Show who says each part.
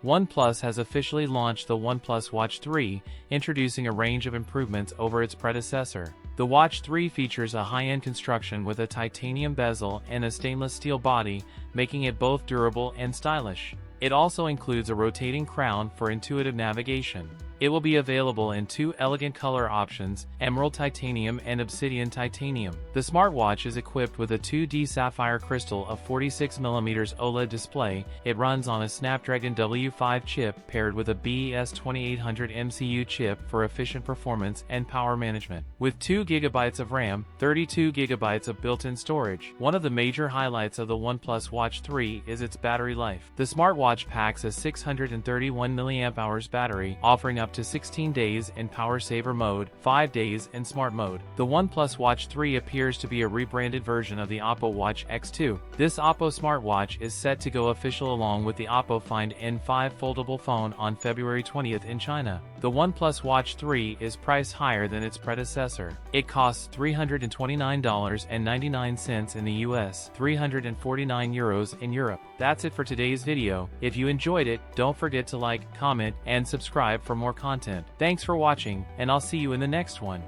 Speaker 1: OnePlus has officially launched the OnePlus Watch 3, introducing a range of improvements over its predecessor. The Watch 3 features a high-end construction with a titanium bezel and a stainless steel body, making it both durable and stylish. It also includes a rotating crown for intuitive navigation. It will be available in two elegant color options, emerald titanium and obsidian titanium. The smartwatch is equipped with a 2D sapphire crystal of 46mm OLED display. It runs on a Snapdragon W5 chip paired with a BES2800 MCU chip for efficient performance and power management. With 2GB of RAM, 32GB of built-in storage. One of the major highlights of the OnePlus Watch 3 is its battery life. The smartwatch packs a 631mAh battery, offering up to 16 days in power saver mode, 5 days in smart mode. The OnePlus Watch 3 appears to be a rebranded version of the Oppo Watch X2. This Oppo smartwatch is set to go official along with the Oppo Find N5 foldable phone on February 20th in China. The OnePlus Watch 3 is priced higher than its predecessor. It costs $329.99 in the US, €349 in Europe. That's it for today's video. If you enjoyed it, don't forget to like, comment, and subscribe for more content. Thanks for watching, and I'll see you in the next one.